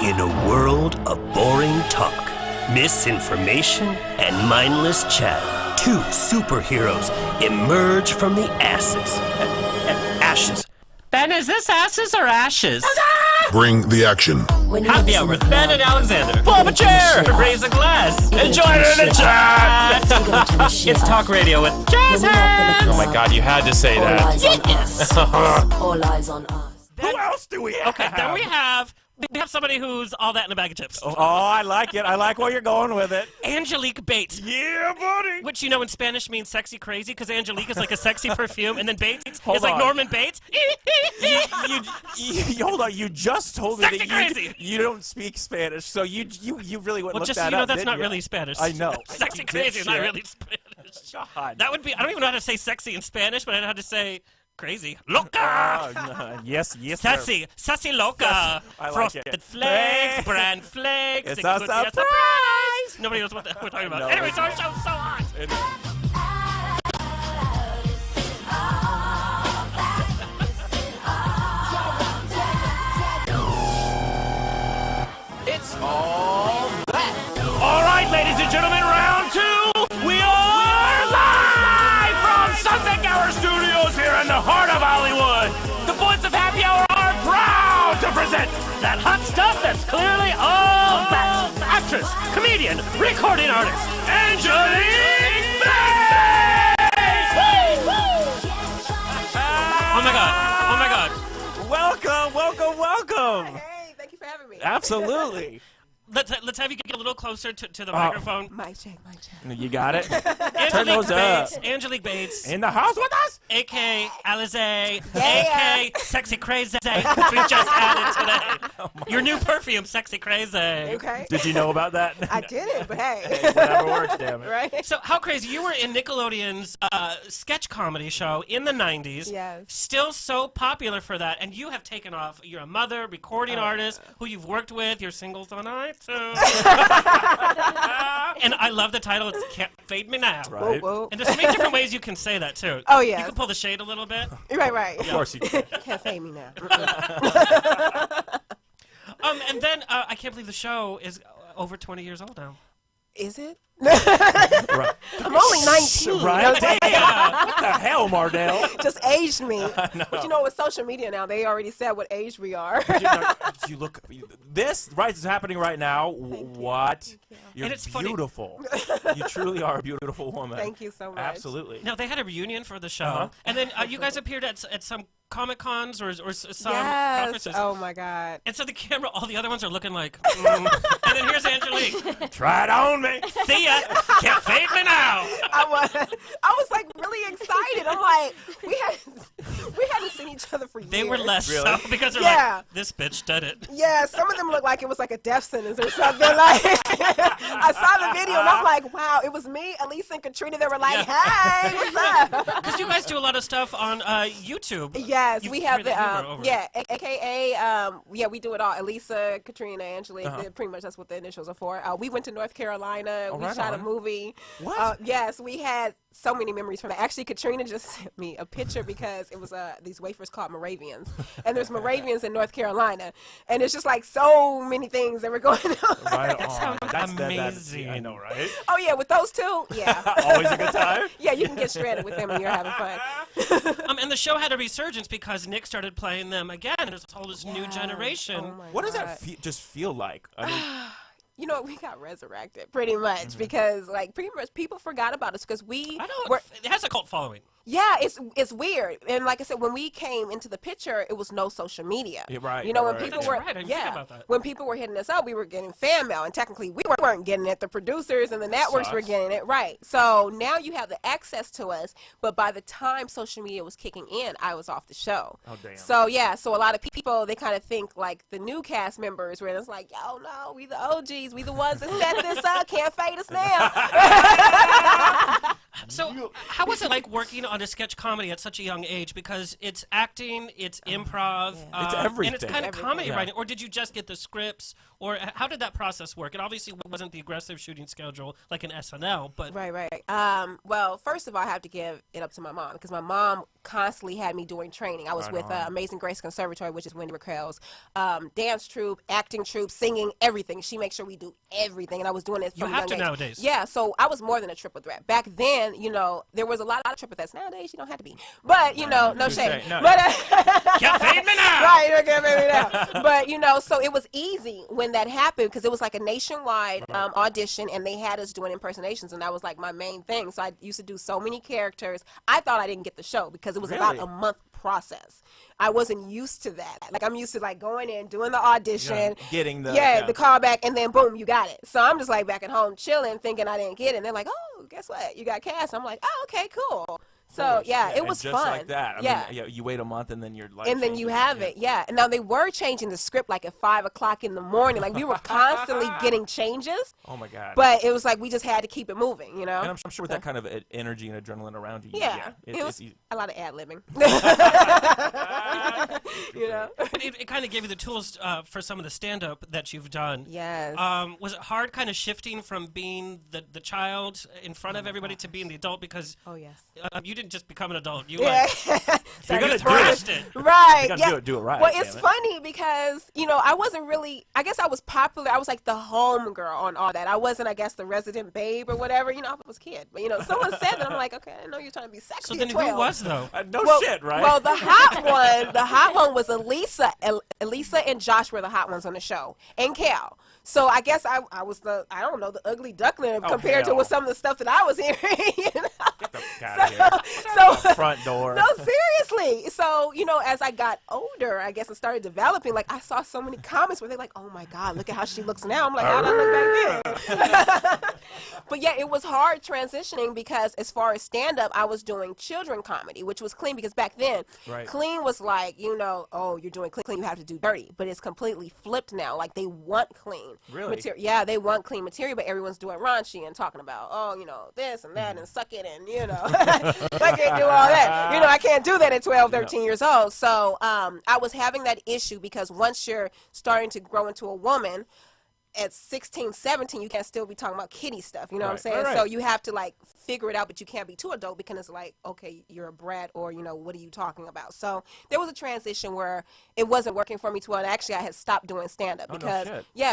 In a world of boring talk, misinformation, and mindless chatter, two superheroes emerge from the ashes. Ben, is this asses or ashes? Bring the action. Happy hour with Ben and Alexander. Pull up a chair. Raise a glass. And join in the chat. It's talk radio with jazz hands. Oh my God, you had to say that. Yes. All eyes on us. Who else do we have? Okay, then we have somebody who's all that in a bag of chips. Oh, I like it. I like where you're going with it. Angelique Bates. Yeah, buddy. Which, you know, in Spanish means sexy crazy, because Angelique is like a sexy perfume, and then Bates is Hold like on. Norman Bates. Hold on. You just told me Sexy that crazy. you don't speak Spanish, so you really wouldn't Well, look just that so you know, up, that's didn't not you? really Spanish. I know. Sexy You crazy is not dipshit. really Spanish. God. That would be, I don't even know how to say sexy in Spanish, but I know how to say crazy. Loca! No. Yes, sir. Sassy loca. I like Frosted it. flakes, bran flakes. It's it a could be a surprise. Nobody knows what we're talking about. No, Anyway, they so our show's so hot. It's all that. All right, ladies and gentlemen, round two. We are live from Sunset Gower Studios here in the heart of Hollywood. The boys of Happy Hour are proud to present that hot stuff that's clearly all that. Actress, comedian, recording artist, Angelique Bates! Oh my God. Oh my God. Welcome. Hey, thank you for having me. Absolutely. Let's have you get a little closer to the microphone. Mic check. You got it? Angelique those up. Bates. Angelique Bates. In the house with us? A.K. Alizé, Yeah. A.K. Sexy Crazy, which we just added today. Your new perfume, Sexy Crazy. Okay. Did you know about that? I didn't, but hey. Whatever works, damn it. Right? So how crazy. You were in Nickelodeon's sketch comedy show in the 90s. Yes. Still so popular for that, and you have taken off. You're a mother, recording artist, who you've worked with. Your singles on iTunes. And I love the title. It's Can't Fade Me Now. Right. Whoa. And there's so many different ways you can say that, too. Oh, yeah. You can pull the shade a little bit. Right. Of course you can. Can't fade me now. And then I can't believe the show is over 20 years old now. Is it? Right. I'm only 19. Right? Okay? What the hell, Mardell? Just aged me. But you know, with social media now, they already said what age we are. You look. This is happening right now. What? You're And it's funny. beautiful. You truly are a beautiful woman. Thank you so much. Absolutely. Now, they had a reunion for the show. Uh-huh. And then you guys appeared at some Comic-Cons or some Yes. conferences. Oh, my God. And so the camera, all the other ones are looking like, And then here's Angelique. Try it on me. See ya. Can't fade me now. I was like really excited. I'm like, we hadn't seen each other for years. They were less Really? so because they're Yeah. like, this bitch did it. Yeah, some of them looked like it was like a death sentence or something. Like I saw the video and I'm like, wow, it was me, Elise, and Katrina. They were like, hey, what's up? Because you guys do a lot of stuff on YouTube. Yes, You've we have carried that humor the over. yeah, AKA we do it all. Elisa, Katrina, Angelique. Pretty much that's what the initials are for. We went to North Carolina. We right shot a on. movie. What? Yes, we had so many memories from that. Actually, Katrina just sent me a picture because it was these wafers called Moravians, and there's Moravians in North Carolina, and it's just like so many things that were going on. Right on. sounds That's amazing. I know, right? Oh yeah, with those two, yeah. Always a good time. Yeah, you can get stranded with them when you're having fun. And the show had a resurgence because Nick started playing them again. And there's a whole this new generation. Oh my What does God. that just feel like? I mean, You know, we got resurrected pretty much because, like, pretty much people forgot about us because we I don't. were. It has a cult following. Yeah, it's weird. And like I said, when we came into the picture, it was no social media. Yeah, right, You know, right, when right. people That's were right, I didn't think about that. when people were hitting us up, we were getting fan mail, and technically we weren't getting it. The producers and the networks were Sucks. getting it, right? So now you have the access to us, but by the time social media was kicking in, I was off the show. Oh, damn. So yeah, so a lot of people, they kind of think like the new cast members, where it's like, yo, no, we the OGs, we the ones that set this up, can't fade us now. So, how was it like working on a sketch comedy at such a young age? Because it's acting, it's improv, It's everything. and it's kind of comedy Yeah. writing. Or did you just get the scripts? Or how did that process work? It obviously wasn't the aggressive shooting schedule like an SNL, but Right. Well, first of all, I have to give it up to my mom because my mom constantly had me doing training. I was with Amazing Grace Conservatory, which is Wendy Raquel's dance troupe, acting troupe, singing, everything. She makes sure we do everything, and I was doing it from you a have young to age. nowadays. Yeah, so I was more than a triple threat. Back then, there was a lot of triple threats. Nowadays, you don't have to be. But, no shame. No. But, Can't fade me now! right, you can't fade me now. But, so it was easy when that happened because it was like a nationwide audition, and they had us doing impersonations, and that was like my main thing. So I used to do so many characters. I thought I didn't get the show because it was about a month process. I wasn't used to that. Like, I'm used to like going in, doing the audition, getting the the callback, and then boom, you got it. So I'm just like back at home chilling, thinking I didn't get it. And they're like, oh, guess what? You got cast. I'm like, oh, okay, cool. So it was just fun. like that. I mean, you wait a month and then you're like, and then you have it. Yeah. And now they were changing the script like at 5 o'clock in the morning. Like we were constantly getting changes. Oh my God. But it was like we just had to keep it moving, And I'm sure with that kind of energy and adrenaline around you. It was a lot of ad-libbing. But it kind of gave you the tools for some of the stand-up that you've done. Yes. Was it hard kind of shifting from being the child in front of everybody to being the adult? Because yes. You didn't just become an adult. You Yeah. You're gonna thrashed it. Right. You gotta do it right. Well, it's funny because, I wasn't really, I guess I was popular. I was like the home girl on all that. I wasn't, I guess, the resident babe or whatever. I was a kid. But, someone said that. I'm like, okay, I didn't know you're trying to be sexy. So then at 12. who was, though? Shit, right? Well, the hot one was Elisa. Elisa and Josh were the hot ones on the show. And Cal. So I guess I was the ugly duckling compared to with some of the stuff that I was hearing. Get the fuck out of here. Front door. No, seriously. So, as I got older, I guess, and started developing, like, I saw so many comments where they're like, oh my God, look at how she looks now. I'm like, how'd I look back then? But yeah, it was hard transitioning because as far as stand-up, I was doing children comedy, which was clean because back then, clean was like, oh, you're doing clean, you have to do dirty. But it's completely flipped now. Like, they want clean. Really? Material. Yeah, they want clean material, but everyone's doing raunchy and talking about, this and that and suck it and, I can't do all that. I can't do that at 12, 13 years old. So I was having that issue because once you're starting to grow into a woman, at 16, 17, you can't still be talking about kiddie stuff. You know what I'm saying? Right. So you have to like figure it out, but you can't be too adult because it's like, okay, you're a brat or, what are you talking about? So there was a transition where it wasn't working for me to and actually I had stopped doing stand-up because,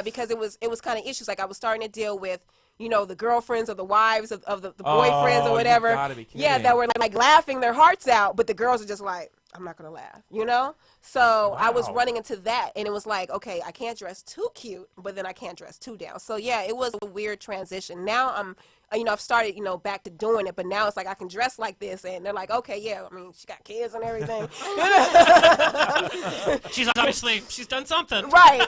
because it was kind of issues. Like I was starting to deal with, the girlfriends or the wives of the boyfriends or whatever. You gotta be kidding. Yeah, that were like laughing their hearts out, but the girls are just like, I'm not gonna laugh, So I was running into that, and it was like, okay, I can't dress too cute, but then I can't dress too down. So yeah, it was a weird transition. Now I'm, I've started, back to doing it, but now it's like I can dress like this, and they're like, okay, yeah, I mean, she got kids and everything. She's done something. Right.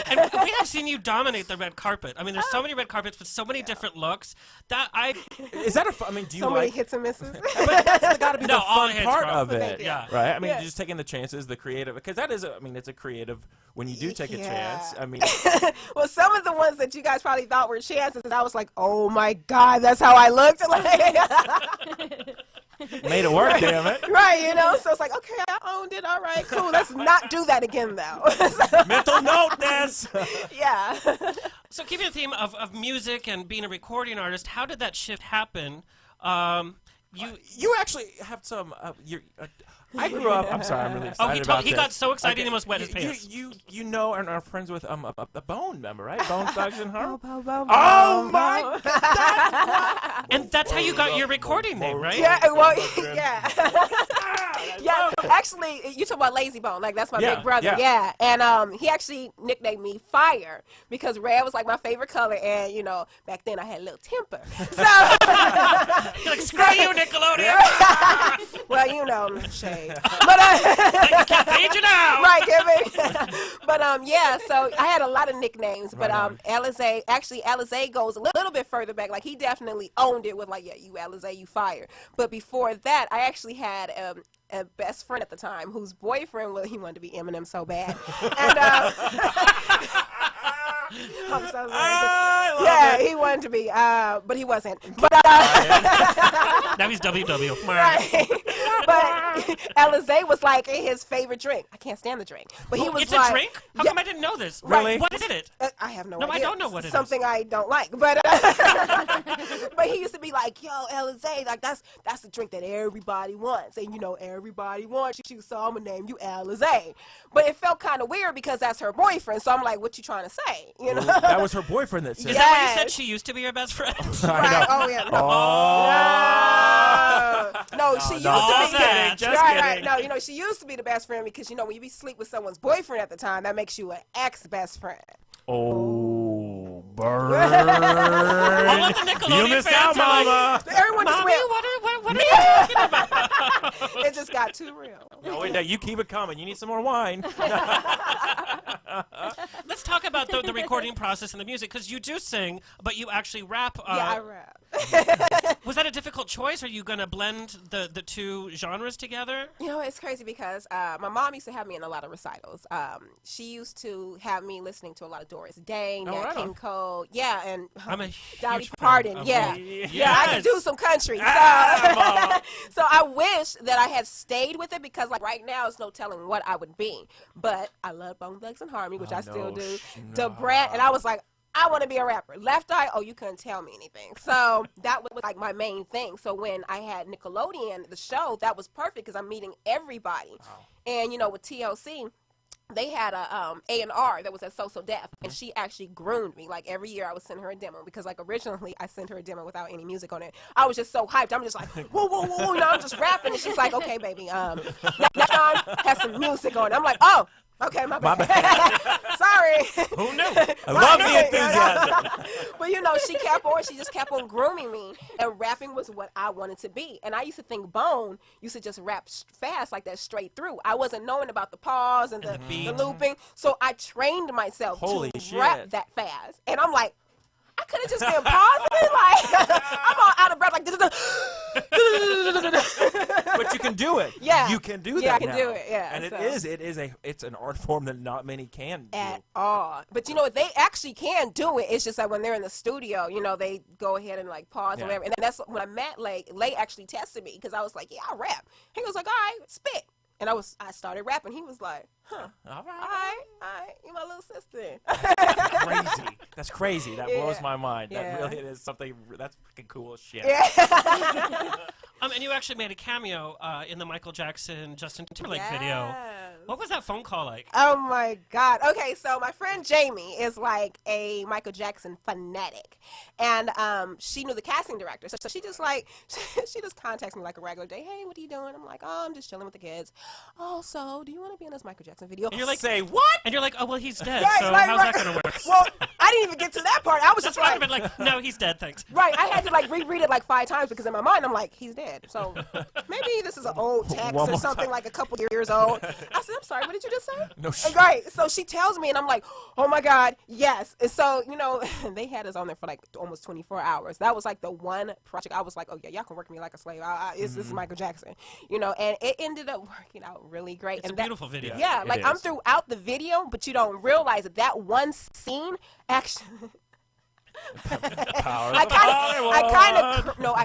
And we have seen you dominate the red carpet. I mean, there's so many red carpets with so many different looks that Is that do you so like? many hits and misses. But that's got to be the all fun hits, part bro. of it. Thank you. Yeah. Right? I mean, just taking the chances, the creative, because that is, it's a creative, when you do take a chance, I mean. Well, some of the ones that you guys probably thought were chances, I was like, oh my God, that's how I looked. Made it work, damn it. Right, so it's like, okay, I owned it, all right, cool. Let's not do that again, though. Mental note this. Yeah. So keeping the theme of music and being a recording artist, how did that shift happen? You actually have some, I grew up, I'm sorry, I'm really excited about he this. got so excited he almost wet his pants. You and are friends with a Bone member, right? Bone Thugs and Harmony. Oh my God! And that's how you got your recording name, right? Yeah, well, yeah. Yeah, actually, you talk about Lazy Bone, like that's my big brother, yeah. And he actually nicknamed me Fire because red was like my favorite color, and back then I had a little temper. So you're like, screw you, Nickelodeon. Well, shade. But can't fade you now. Right, Kevin. But yeah, so I had a lot of nicknames, but Alizé goes a little bit further back. Like he definitely owned it with like, yeah, you Alizé, you Fire. But before that, I actually had a best friend at the time whose boyfriend, he wanted to be Eminem so bad. And I'm so sorry. Yeah, he wanted to be, but he wasn't. But Now he's WW. right. But Alizé was like his favorite drink. I can't stand the drink, but he was It's like, a drink? How come I didn't know this? Really? What is it? I have no No, idea. I don't know what it is. Something I don't like, but but he used to be like, "Yo, Alizé, like that's the drink that everybody wants, and you know everybody wants you, so I'm gonna name you Alizé." But it felt kind of weird because that's her boyfriend, so I'm like, "What you trying to say?" You know? That was her boyfriend that said Is that what you said? She used to be your best friend? Right. Oh yeah. No, she used to be. Just kidding. No, you know, she used to be the best friend because you know when you be sleep with someone's boyfriend at the time, that makes you an ex-best friend. Oh, burn. All of the Nickelodeon You missed fans out, are like, Mama. Everyone just Mommy, went. what are you talking about? It just got too real. No, wait, no, you keep it coming. You need some more wine. Let's talk about the recording process and the music, because you do sing, but you actually rap. Yeah, I rap. Was that a difficult choice? Are you going to blend the two genres together? You know, it's crazy because my mom used to have me in a lot of recitals. She used to have me listening to a lot of Doris Day, Nat right King on. Cole, yeah, and I'm a Dolly huge fan Parton, of yeah. them. Yeah, I can Yes. do some country. So, so I wish that I had stayed with it because, like, right now, it's no telling what I would be. But I love Bone Thugs and Harmony, which I still do. The Brat, and I was like, I want to be a rapper. Left Eye, oh, you couldn't tell me anything. So that was like my main thing. So when I had Nickelodeon, the show, that was perfect because I'm meeting everybody. Wow. And, you know, with TLC, they had a A&R that was at So Def, and she actually groomed me. Like every year I would send her a demo because like originally I sent her a demo without any music on it. I was just so hyped. I'm just like, whoa, whoa, whoa, you know, I'm just rapping. And she's like, okay, baby, next time has some music on it. I'm like, oh, okay, my bad. Sorry. Who knew? I love the enthusiasm. But you know, she kept on. She just kept on grooming me, and rapping was what I wanted to be. And I used to think Bone used to just rap fast like that straight through. I wasn't knowing about the pause and the looping, so I trained myself Holy to shit. rap that fast. And I'm like, I could have just been pausing, like I'm all out of breath, like. But you can do it. Yeah. You can do that. Yeah, I can now. do it. Yeah. And so. it's an art form that not many can do. At all. But you know what, they actually can do it. It's just like when they're in the studio, you know, they go ahead and like pause or whatever. And that's when I met Lay actually tested me because I was like, yeah, I rap. He was like, all right, spit. And I started rapping. He was like, huh, all right, you my little sister. Crazy. That's crazy. That blows my mind. Yeah. That really is something that's freaking cool as shit. Yeah. And you actually made a cameo in the Michael Jackson Justin Timberlake video. What was that phone call like? Oh my God. Okay, so my friend Jamie is like a Michael Jackson fanatic, and she knew the casting director, so she just like she just contacts me like a regular day. Hey, what are you doing? I'm like, oh, I'm just chilling with the kids. Oh, so do you want to be in this Michael Jackson video? And you're like, say what? And you're like, oh well, he's dead. Right, so right, how's right. that gonna work? Well, I didn't even get to that part. I was just That's what I've like, been like, no, he's dead. Thanks. right. I had to like reread it like 5 times because in my mind I'm like, he's dead. So maybe this is an old text One or more something time. like a couple years old. I said, I'm sorry, what did you just say? No shit. Right. So she tells me, and I'm like, oh my God, yes. And so, you know, they had us on there for like almost 24 hours. That was like the one project I was like, oh yeah, y'all can work me like a slave. This is Michael Jackson, you know, and it ended up working out really great. It's and a beautiful video. Yeah, like I'm throughout the video, but you don't realize that one scene actually. I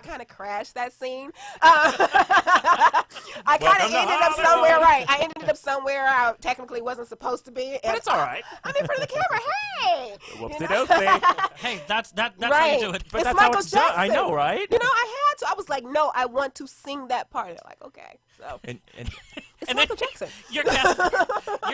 kind of crashed that scene. I kind of ended up somewhere. Right, I ended up somewhere I technically wasn't supposed to be. But it's all right. I'm in front of the camera. Hey, Whoopsie-doopsie. Hey, that's right. how you do it. But It's that's Michael how it's done. I Jackson. know, right? You know, I had to. I was like, no, I want to sing that part. They're like, okay, so And it's And Michael then- Jackson. Your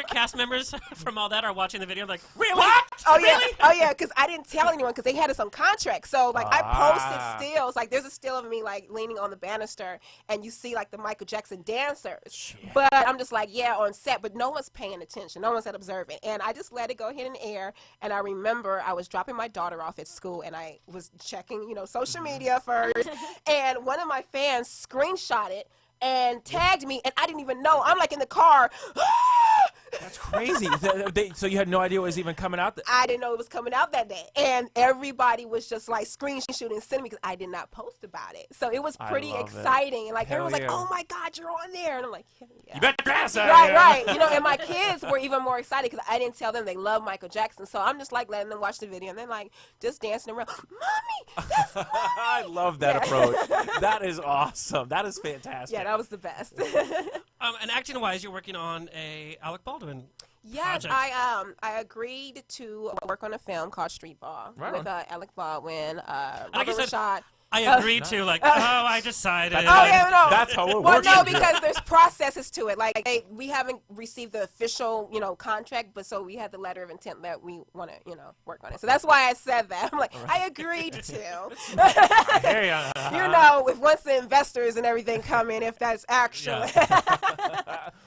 cast members from all that are watching the video like, really? What? Oh yeah, Really? oh yeah. Because I didn't tell anyone because they had us on contract. So like I posted stills. Like there's a still of me like leaning on the banister, and you see like the Michael Jackson dancers. But I'm just like, yeah, on set, but no one's paying attention. No one's observing, and I just let it go ahead in air. And I remember I was dropping my daughter off at school, and I was checking, you know, social media first, and one of my fans screenshot it and tagged me, and I didn't even know. I'm like in the car, That's crazy. So you had no idea it was even coming out? I didn't know it was coming out that day. And everybody was just like screenshooting and sending me because I did not post about it. So it was pretty exciting. And like everyone was like, oh my God, you're on there. And I'm like, yeah. You bet your ass out. Right. You know, and my kids were even more excited because I didn't tell them they love Michael Jackson. So I'm just like letting them watch the video and then like just dancing around. Mommy, that's Mommy. I love that approach. That is awesome. That is fantastic. Yeah, that was the best. And acting-wise, you're working on a Alec Baldwin Yes, project. I agreed to work on a film called Street Ball with Alec Baldwin, Robert said, Rashad. I agreed to, like, I decided. Oh, yeah, no. That's how it well, works. no, because there's processes to it. Like, we haven't received the official, contract, but so we had the letter of intent that we want to, work on it. So that's why I said that. I'm like, I agreed to. If once the investors and everything come in, if that's actually.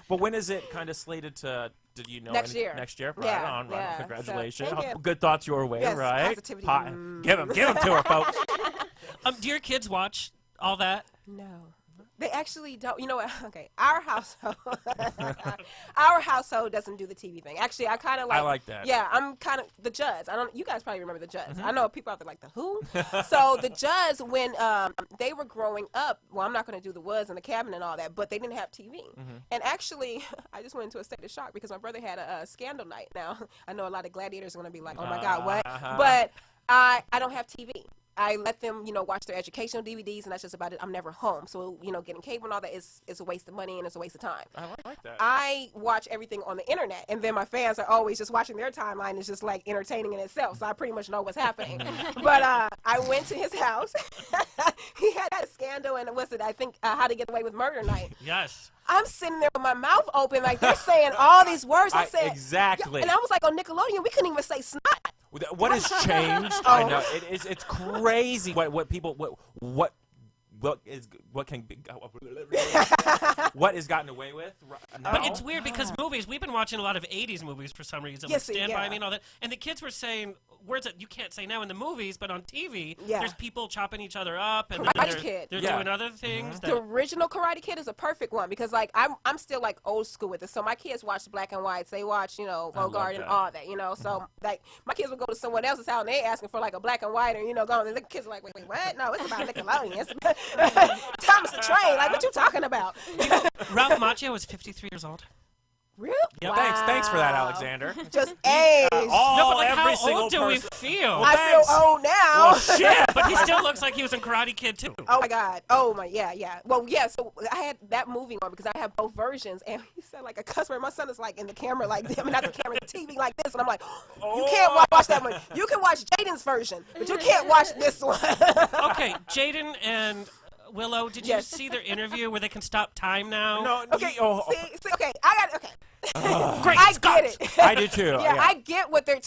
But when is it kind of slated to? Did you know? Next year. Next year. Right Yeah, on. yeah. Congratulations. So, thank you. Good thoughts your way, Yes, right? positivity. Give them to her, folks. Do your kids watch all that? No. They actually don't. You know what? Okay, our household doesn't do the TV thing. Actually, I kind of like. I like that. Yeah, I'm kind of the Judds. You guys probably remember the Judds. I know people out there like the Who. So the Judds, when they were growing up, well, I'm not going to do the Woods and the Cabin and all that, but they didn't have TV. And actually, I just went into a state of shock because my brother had a scandal night. Now, I know a lot of gladiators are going to be like, oh my God, what? But I don't have TV. I let them, watch their educational DVDs, and that's just about it. I'm never home. So, getting cable and all that is a waste of money and it's a waste of time. I like that. I watch everything on the internet, and then my fans are always just watching their timeline. It's just like entertaining in itself. So I pretty much know what's happening. But I went to his house. He had a scandal, and I think How to Get Away with Murder night. Yes. I'm sitting there with my mouth open, like they're saying all these words. I said exactly. And I was like, on Nickelodeon, we couldn't even say snot. What has changed? I know it's crazy. What is gotten away with? No. But it's weird because movies. We've been watching a lot of '80s movies for some reason. Yes, like Stand By Me and all that. And the kids were saying words that you can't say now in the movies, but on TV, there's people chopping each other up, and they're doing other things. The original Karate Kid is a perfect one because like I'm still like old school with it. So my kids watch the black and whites. They watch Bogart and all that. So like my kids will go to someone else's house and they asking for like a black and white, or going. And the kids are like, wait, what? No, it's about Nickelodeon. It's Thomas the Train. Like, what you talking about? Ralph Macchio was 53 years old. Really? Yeah, wow. Thanks for that, Alexander. Just age. How old do we feel? I feel old now. Well, shit, but he still looks like he was in Karate Kid too. Oh my God. Oh my, yeah. Well, yeah. So I had that movie on because I have both versions, and he said like a cuss word. My son is like in the camera, like not the camera, the TV like this, and I'm like, you can't watch that one. You can watch Jaden's version, but you can't watch this one. Okay, Jaden and Willow, did you see their interview where they can stop time now? No. Okay. See, okay. I got it. Okay. Great. I get it. I do too. Yeah, I get what they're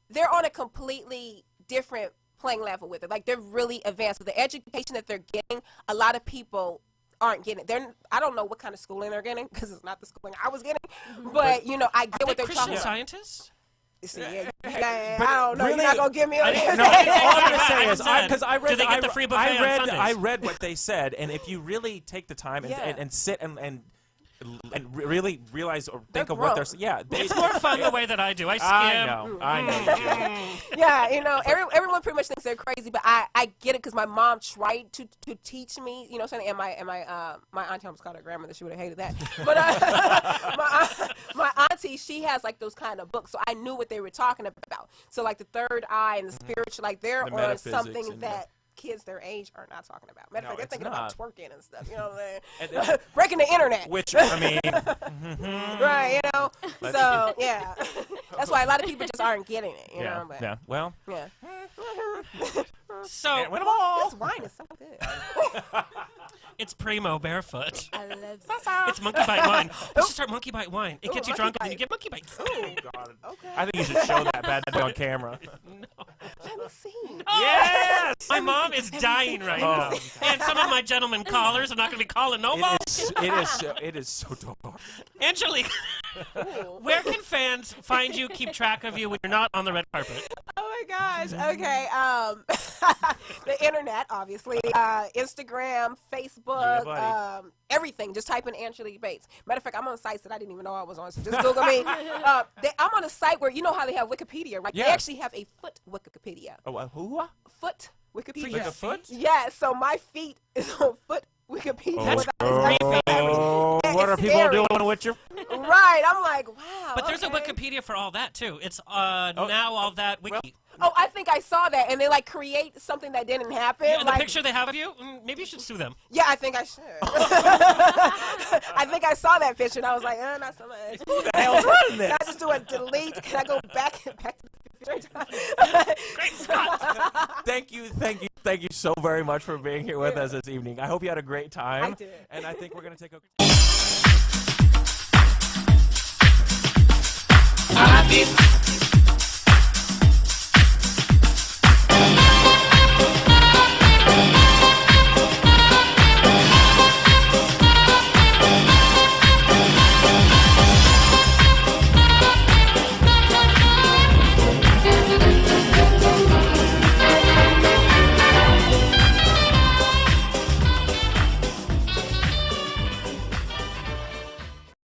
they're on a completely different playing level with it. Like they're really advanced with the education that they're getting. A lot of people aren't getting it. I don't know what kind of schooling they're getting because it's not the schooling I was getting. But I get what they're Christian talking about. Scientists? See, I don't know. Really, you're not gonna give me a all I'm gonna say is because I read. Do they get the free buffet on Sundays? I read what they said, and if you really take the time and sit and really realize or think of what they're saying, it's more fun the way that I do. I skim. I know. Yeah, everyone pretty much thinks they're crazy, but I get it because my mom tried to teach me, and my auntie almost called her grandmother. She would have hated that. But my auntie, she has like those kind of books, so I knew what they were talking about. So like the third eye and the spiritual, like they're on something that kids their age are not talking about. Matter of fact, they're thinking about twerking and stuff. You know what I'm saying? Breaking the internet. Which I mean, right? So yeah, that's why a lot of people just aren't getting it. You know? But, yeah. Well. Yeah. So win them all. This wine is so good. It's Primo Barefoot. I love it. It's Monkey Bite Wine. Let's just start Monkey Bite Wine. It gets you drunk and then you get Monkey Bites. Oh, God. Okay. I think you should show that bad on camera. Let me see. Yes! My mom is dying right now. And some of my gentlemen callers are not going to be calling no more. It is so dark. Angelique, where can fans find you, keep track of you when you're not on the red carpet? Oh my gosh. Okay. The internet, obviously. Instagram, Facebook, everything. Just type in Angelique Bates. Matter of fact, I'm on sites that I didn't even know I was on, so just Google me. I'm on a site where, you know how they have Wikipedia, right? Yeah. They actually have a foot Wikipedia. Oh, who? Foot Wikipedia. Like a foot? Yeah, so my feet is on foot Wikipedia. What are people doing with your... Right, I'm like, wow. But there's a Wikipedia for all that, too. It's now all that wiki. Oh, I think I saw that, and they like create something that didn't happen. Yeah, and like, the picture they have of you, maybe you should sue them. Yeah, I think I should. I think I saw that picture, and I was like, not so much. Who the hell's running this? Can I just do a delete? Can I go back to the picture? Great Scott! Thank you so very much for being here with us this evening. I hope you had a great time. I did. And I think we're going to take a... I did.